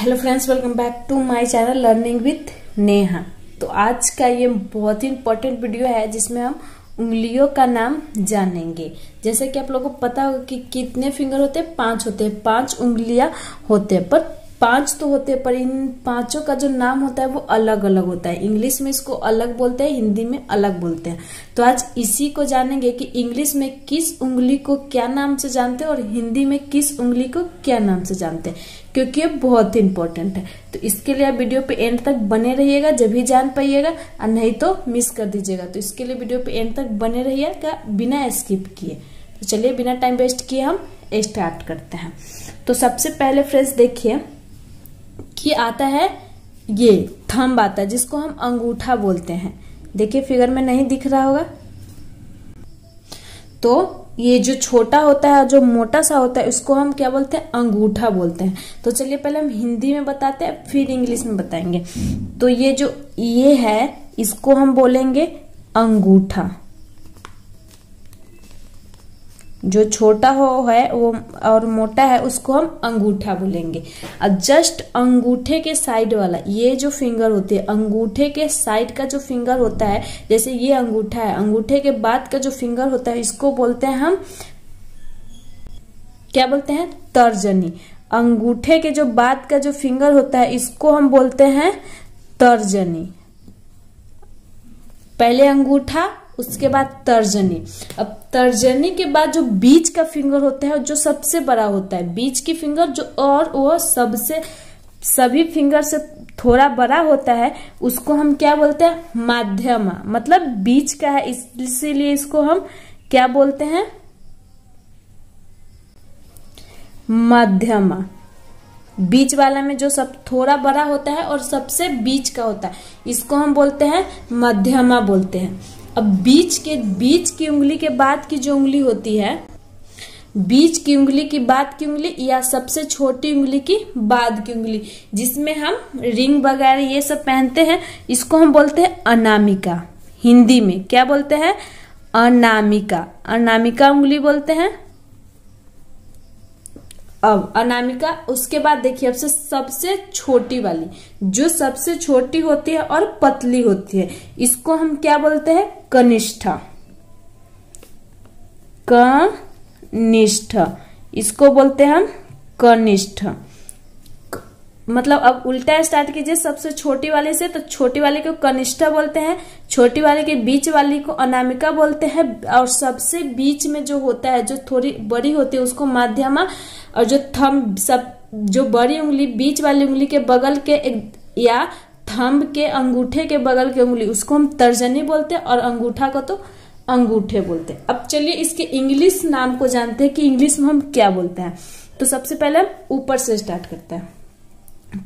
Hello friends, welcome back to my channel learning with Neha. तो आज का ये बहुत ही इम्पोर्टेंट वीडियो है जिसमें हम उंगलियों का नाम जानेंगे। जैसे कि आप लोगों को पता होगा कि कितने फिंगर होते हैं, 5 होते हैं, 5 उंगलियां होते हैं। पर 5 तो होते हैं, पर इन पांचों का जो नाम होता है वो अलग अलग होता है। इंग्लिश में इसको अलग बोलते हैं, हिंदी में अलग बोलते हैं। तो आज इसी को जानेंगे कि इंग्लिश में किस उंगली को क्या नाम से जानते हैं और हिंदी में किस उंगली को क्या नाम से जानते हैं, क्योंकि ये बहुत ही इंपॉर्टेंट है। तो इसके लिए आप वीडियो पे एंड तक बने रहिएगा, जब भी जान पाइएगा, और नहीं तो मिस कर दीजिएगा। तो इसके लिए वीडियो पे एंड तक बने रहिएगा बिना स्किप किए। तो चलिए बिना टाइम वेस्ट किए हम स्टार्ट करते हैं। तो सबसे पहले फ्रेंड्स देखिए कि आता है ये थंब आता है, जिसको हम अंगूठा बोलते हैं। देखिए फिगर में नहीं दिख रहा होगा। तो ये जो छोटा होता है, जो मोटा सा होता है, उसको हम क्या बोलते हैं? अंगूठा बोलते हैं। तो चलिए पहले हम हिंदी में बताते हैं, फिर इंग्लिश में बताएंगे। तो ये जो ये है, इसको हम बोलेंगे अंगूठा। जो छोटा है वो और मोटा है, उसको हम अंगूठा बोलेंगे। अब जस्ट अंगूठे के साइड वाला ये जो फिंगर होती है, अंगूठे के साइड का जो फिंगर होता है, जैसे ये अंगूठा है, अंगूठे के बाद का जो फिंगर होता है, इसको बोलते हैं हम क्या बोलते हैं? तर्जनी। अंगूठे के जो बाद का जो फिंगर होता है, इसको हम बोलते हैं तर्जनी। पहले अंगूठा, उसके बाद तर्जनी। अब तर्जनी के बाद जो बीच का फिंगर होता है, जो सबसे बड़ा होता है, बीच की फिंगर जो और वो सभी फिंगर से थोड़ा बड़ा होता है, उसको हम क्या बोलते हैं? माध्यमा। मतलब बीच का है, इसीलिए इसको हम क्या बोलते हैं? माध्यमा। बीच वाला में जो सब थोड़ा बड़ा होता है और सबसे बीच का होता है, इसको हम बोलते हैं मध्यमा बोलते हैं। अब बीच की उंगली के बाद की जो उंगली होती है, बीच की उंगली की बाद की उंगली या सबसे छोटी उंगली की बाद की उंगली, जिसमें हम रिंग वगैरह ये सब पहनते हैं, इसको हम बोलते हैं अनामिका। हिंदी में क्या बोलते हैं? अनामिका। अनामिका उंगली बोलते हैं। अब अनामिका, उसके बाद देखिए अब से सबसे छोटी वाली, जो सबसे छोटी होती है और पतली होती है, इसको हम क्या बोलते हैं? कनिष्ठा। कनिष्ठ, इसको बोलते हैं हम कनिष्ठ। मतलब अब उल्टा स्टार्ट कीजिए सबसे छोटी वाले से, तो छोटी वाले को कनिष्ठा बोलते हैं, छोटी वाले के बीच वाली को अनामिका बोलते हैं, और सबसे बीच में जो होता है, जो थोड़ी बड़ी होती है, उसको माध्यमा, और जो थंब सब जो बड़ी उंगली बीच वाली उंगली के बगल के या थंब के अंगूठे के बगल के उंगली, उसको हम तर्जनी बोलते हैं, और अंगूठा को तो अंगूठे बोलते हैं। अब चलिए इसके इंग्लिश नाम को जानते हैं कि इंग्लिश में हम क्या बोलते हैं। तो सबसे पहले हम ऊपर से स्टार्ट करते हैं।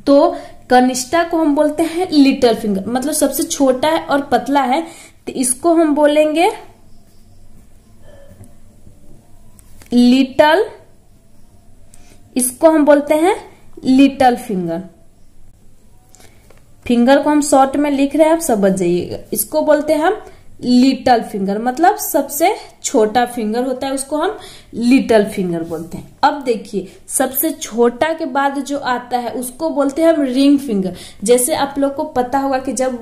तो कनिष्ठा को हम बोलते हैं लिटिल फिंगर, मतलब सबसे छोटा है और पतला है, तो इसको हम बोलेंगे लिटिल। इसको हम बोलते हैं लिटिल फिंगर। फिंगर को हम शॉर्ट में लिख रहे हैं, आप समझ जाइएगा। इसको बोलते हैं हम लिटिल फिंगर, मतलब सबसे छोटा फिंगर होता है, उसको हम लिटिल फिंगर बोलते हैं। अब देखिए सबसे छोटा के बाद जो आता है, उसको बोलते हैं हम रिंग फिंगर। जैसे आप लोग को पता होगा कि जब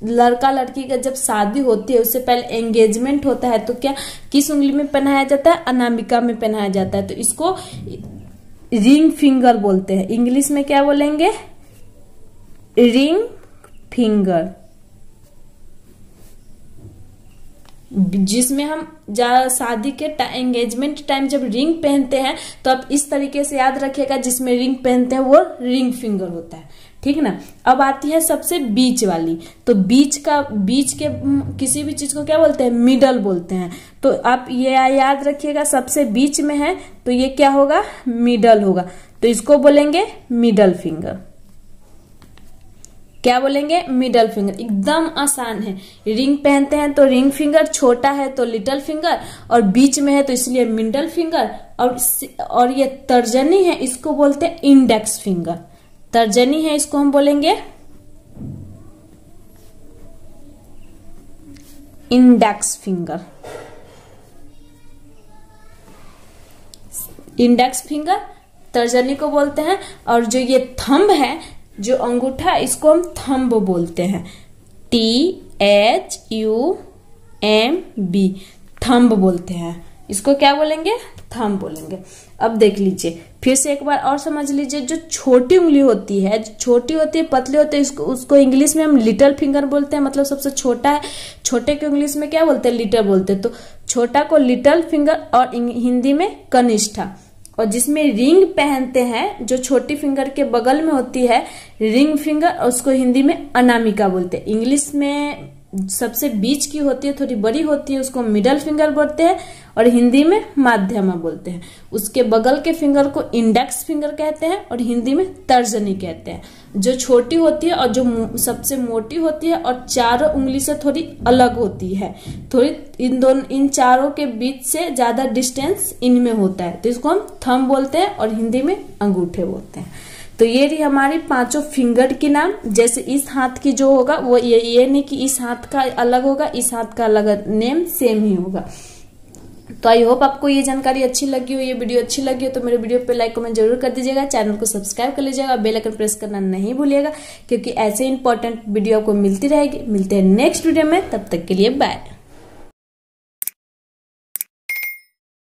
लड़का लड़की का जब शादी होती है, उससे पहले एंगेजमेंट होता है, तो क्या किस उंगली में पहनाया जाता है? अनामिका में पहनाया जाता है। तो इसको रिंग फिंगर बोलते हैं। इंग्लिश में क्या बोलेंगे? Ring finger. जिसमें हम शादी के एंगेजमेंट टाइम जब रिंग पहनते हैं, तो आप इस तरीके से याद रखिएगा, जिसमें रिंग पहनते हैं वो रिंग फिंगर होता है, ठीक ना। अब आती है सबसे बीच वाली। तो बीच के किसी भी चीज को क्या बोलते हैं? मिडल बोलते हैं। तो आप ये याद रखिएगा, सबसे बीच में है तो ये क्या होगा? मिडल होगा। तो इसको बोलेंगे मिडल फिंगर। क्या बोलेंगे? Middle finger. एकदम आसान है। रिंग पहनते हैं तो रिंग फिंगर, छोटा है तो लिटिल फिंगर, और बीच में है तो इसलिए मिडल फिंगर, और ये तर्जनी है, इसको बोलते हैं इंडेक्स फिंगर। तर्जनी है, इसको हम बोलेंगे इंडेक्स फिंगर। इंडेक्स फिंगर, तर्जनी को बोलते हैं। और जो ये थंब है, जो अंगूठा, इसको हम थंब बोलते हैं, THUMB, थंब बोलते हैं। इसको क्या बोलेंगे? थंब बोलेंगे। अब देख लीजिए, फिर से एक बार और समझ लीजिए, जो छोटी उंगली होती है, जो छोटी होती है, पतली होती है, उसको इंग्लिश में हम लिटिल फिंगर बोलते हैं, मतलब सबसे छोटा है। छोटे को इंग्लिश में क्या बोलते हैं? लिटिल बोलते हैं। तो छोटा को लिटिल फिंगर और हिंदी में कनिष्ठा। और जिसमें रिंग पहनते हैं, जो छोटी फिंगर के बगल में होती है रिंग फिंगर, उसको हिंदी में अनामिका बोलते हैं। इंग्लिश में सबसे बीच की होती है, थोड़ी बड़ी होती है, उसको मिडल फिंगर बोलते हैं, और हिंदी में माध्यमा बोलते हैं। उसके बगल के फिंगर को इंडेक्स फिंगर कहते हैं, और हिंदी में तर्जनी कहते हैं। जो छोटी होती है और जो सबसे मोटी होती है और चारों उंगली से थोड़ी अलग होती है, थोड़ी इन चारों के बीच से ज्यादा डिस्टेंस इनमें होता है, तो इसको हम थंब बोलते हैं, और हिंदी में अंगूठे बोलते हैं। तो ये रही हमारी पांचों फिंगर के नाम। जैसे इस हाथ की जो होगा वो ये नहीं कि इस हाथ का अलग होगा, इस हाथ का अलग, नेम सेम ही होगा। तो आई होप आपको ये जानकारी अच्छी लगी हो, ये वीडियो अच्छी लगी हो तो मेरे वीडियो पे लाइक कमेंट जरूर कर दीजिएगा, चैनल को सब्सक्राइब कर लीजिएगा, बेल आइकन प्रेस करना नहीं भूलिएगा, क्योंकि ऐसे इंपॉर्टेंट वीडियो आपको मिलती रहेगी। मिलते हैं नेक्स्ट वीडियो में, तब तक के लिए बाय।